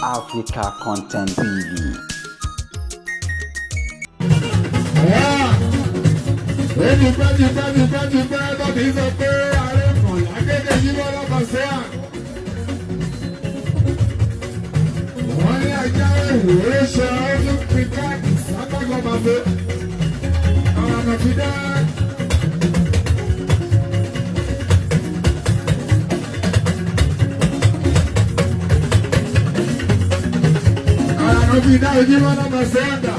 Africa Content TV. Èmi pẹ́ lọ́bí sọ pé ààrẹ kan lágége yí wọ́n lọ́kọ̀ sí à. Wọ́n ní ajá ìwé ṣe ọdún pípa ìsákàgọ́ máa fẹ́. Àwọn ọ̀nà fi dá. Àwọn ọ̀nà fi dá ojú wọn lọ́kọ̀ sí àgbà.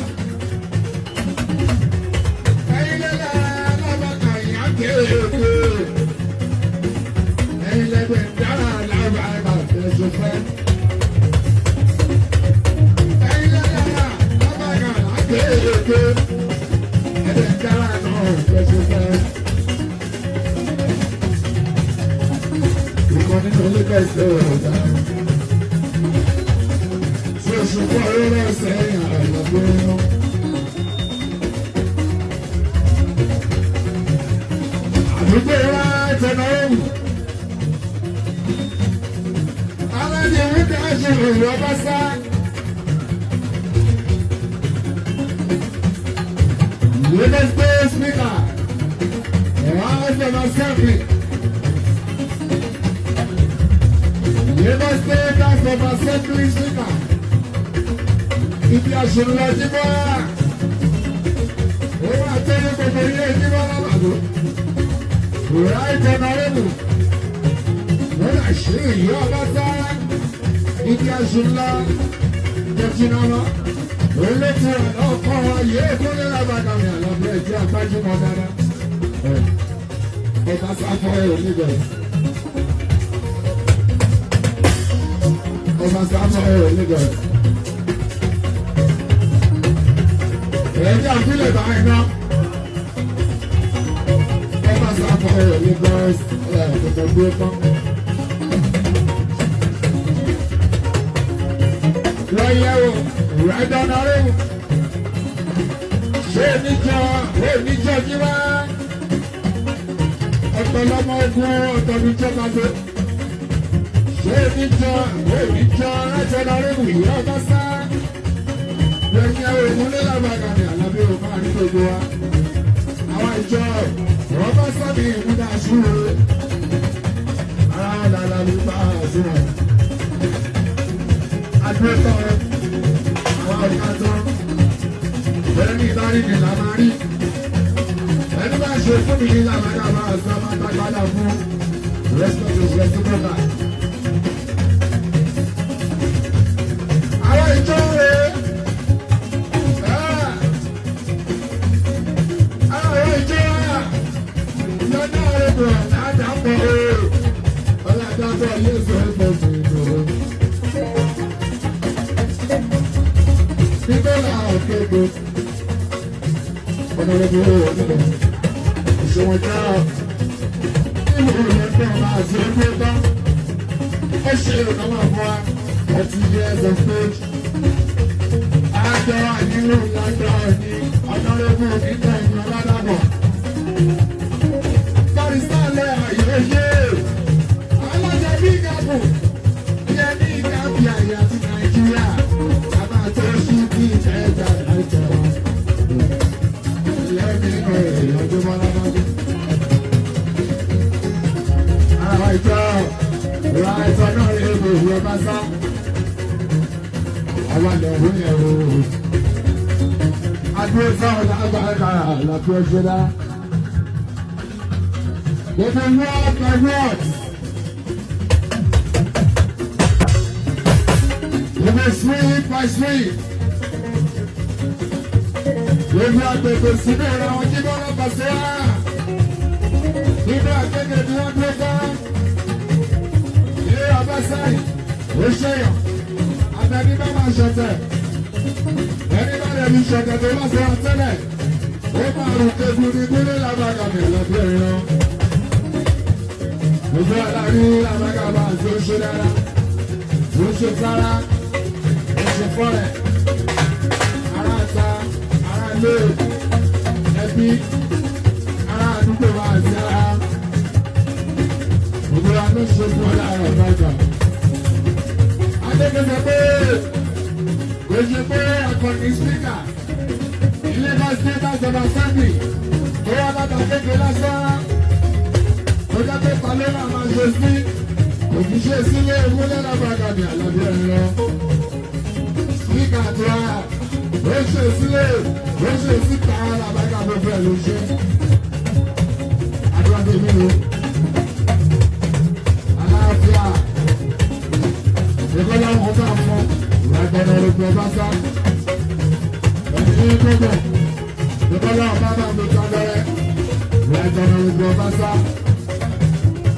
Èyí pé akọni spíkà ilé bá state house of assembly tó wá láta kékeré lásán. Ó jẹ́ pé Palẹ́rà máa ṣe sí òṣìṣẹ́ sílé ìmúlẹ̀ lábàgàdì àlàbí ẹ̀rọ. Spíkà tó wá ó ṣe sílé ó ṣe síta làbàgà gbogbo ẹ̀ ló ṣe. Àdúrà tèmi lò. Àlàáfíà. Ìkọlá ń kọjá fún ìrẹ́gbẹ̀rẹ̀ olùgbé bá sá. Ẹni ní gbogbo ìkọlá ọ̀bá bá mi tán lẹ́rẹ́ ìrẹ́gbẹ̀rẹ̀ olùgbé bá sá.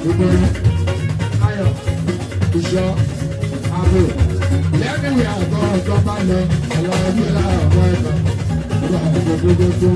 Ìgbòho, ayọ̀, ìṣọ́, ààbò. Lẹ́nu ìyá àgọ́ ọ̀jọ́ bá lọ, ọlọ́ọ̀bí láàbọ̀ ẹ̀kọ́. Ìgbà gbogbo tó.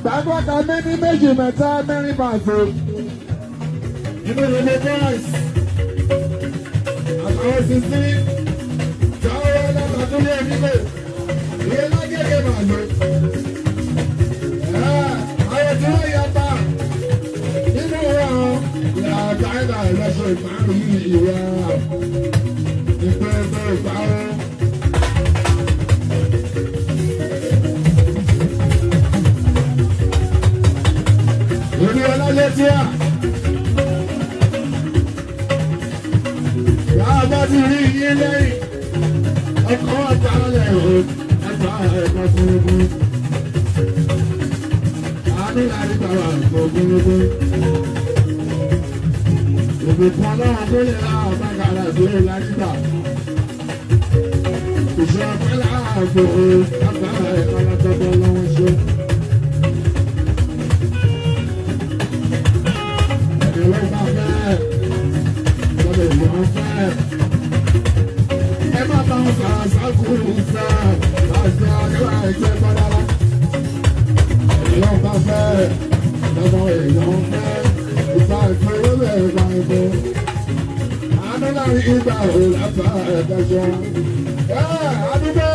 Gbàgbọ́ta mẹ́ni méjì mẹ́ta mẹ́rin pàṣẹ. Inú ìrìnlẹ̀ Christ. Àtàwọn sísí. Jáwọ́ látàdúlé nílé. Ìyẹn lágẹ̀gẹ̀ màlú. Ayọ̀ tí wọ́n yapa. Nínú wọn, ìlàjà ìlà ìlọ́sọ̀ ìpàrọ̀ yìí ìwà. Ìpẹ́ẹ́sẹ̀ ìpàrọ̀. Orí ọlọ́lé tí a. Yàrá bá ti rí yín lẹ́yìn. Ọkọ̀ ọ̀tá lẹ̀ o, ẹ̀fà ẹ̀kọ́ fúnrúkú. Àánú láti gbàgbà ẹ̀kọ́ fúnrúkú. Ìbùkún ọlọ́run tó lè ra ọ̀bàkàrà sí i láti gbà. Ìṣọ́ ọ̀pẹ́ láàbò ẹ̀fà ẹ̀kọ́ lọ́tọ́tọ́ lọ́wọ́ ṣe. Ẹ má bá wọn fara sákòrò sá, àti àgbà ẹgbẹ́ bọ́lára. Èèyàn bá fẹ́, ọmọ èèyàn fẹ́, ìta ìfẹ́ lórí ẹ̀ka ẹ̀kọ́. Àánú láàrin ìgbà òun láfa ẹ̀dájọ́. Àdúgbò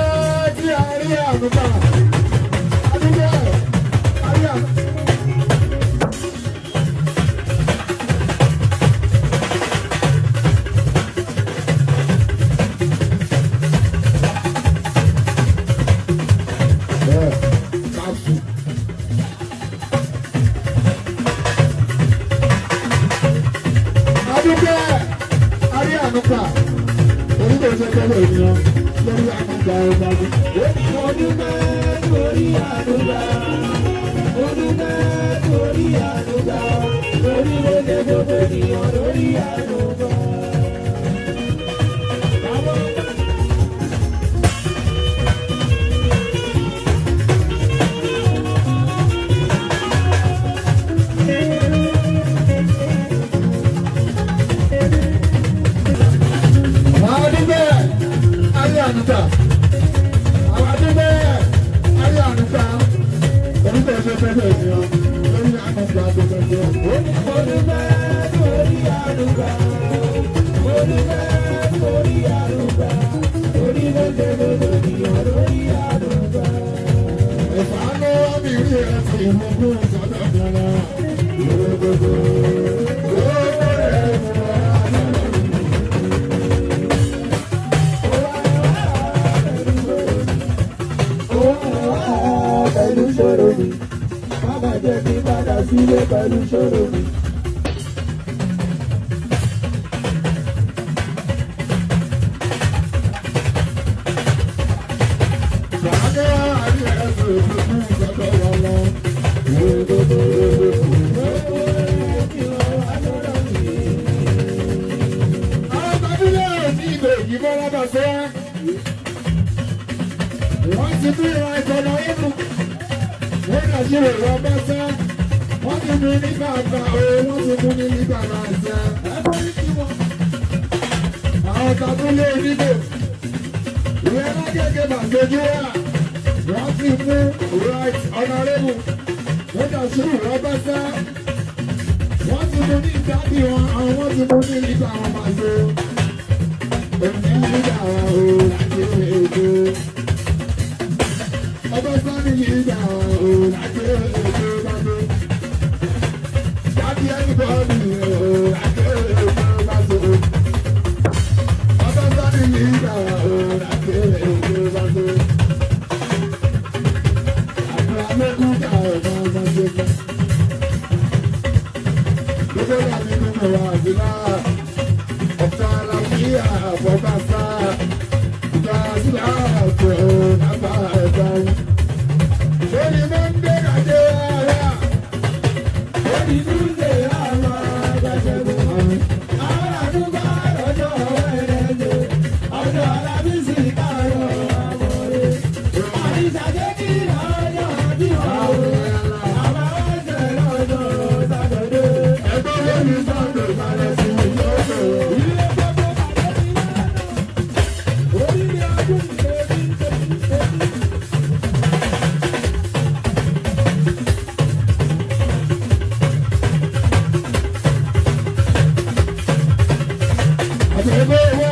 tí a rí àdúgbà. Àdúgbò a rí àdúgbà. bẹ̀rẹ̀ ni ọ lórí àdúgbò àdúgbò ni ọ. Olùgbẹ́ lórí àdúgbò. Olùgbẹ́ lórí àdúgbò. Orí lóde lórí lórí àdúgbò. Ìfàánú mi rí ẹsẹ̀ ìmọ̀gún sọ́dọ̀ fúnra. Ìwé gbogbo owó rẹ̀ fún ọ. Pẹ̀lú ṣòro mi, bàbá jẹ́ kí padà sílé pẹ̀lú ṣòro mi. Ìfàánú àrí ẹsẹ̀ ìmọ̀gún sọ́dọ̀ lọ́lọ́. Ìwé gbogbo àwọn tábìlì ní ìgbè yìí bọ́lá bá fẹ́. Wọ́n ti bí ìran ìtọ́nà ìlú. Wọ́n dà sí ìwé ọba sẹ́. Wọ́n ti mú nígbà àgbà o, wọ́n ti mú ní nígbà náà sẹ́. Àwọn tábìlì onígbò. Ìwé alágẹ̀gẹ̀ bàṣẹ́jú wà. Wọ́n ti mú right honourable. Wọ́n dà sí ìwé ọba sẹ́. Wọ́n ti mú ní ìdábì wọn, àwọn wọ́n ti mú ní nígbà wọn bàṣẹ́. Òní nígbà wọn o, láti èdè. Ọba sáré yìí gbà o, láti èdè bàṣẹ́. Jáde ẹni bọ́ọ̀lù o, láti èdè bàṣẹ́. Ọba sáré yìí gbà o, láti èdè bàṣẹ́. Àgbà mẹ́kún gbà ọ̀gá bàṣẹ́ gbà. Gbogbo yàrá nínú ẹ̀rọ àdìlá. Ọ̀tá àlàáfíà àbọ̀bàṣá. Ìgbà sílẹ̀ àpò nàbà ẹ̀dá. Lórí Mọ́ndé àjẹ́ ara. Orí Túndé àwọn agbáṣẹ́gun. Àwọn àdúgbò lọ́jọ́ Wẹ́nẹ̀dẹ̀. Ọjọ́ Alábísì káàárọ̀ àmọ́rẹ́. Àdìsàjẹ́ kí lọ́jọ́ Jímọ̀. Àwọn ọ̀sẹ̀ lọ́jọ́ Sátọ̀dé. Ẹgbẹ́ lórí Sọ́ndé balẹ̀ sí ìjọ́jọ́. Ilé gbogbo bàjẹ́ ní lánàá. Orílẹ̀ ọdún ìgbèbí ìgbèbí. Àtẹ̀gbẹ́ wà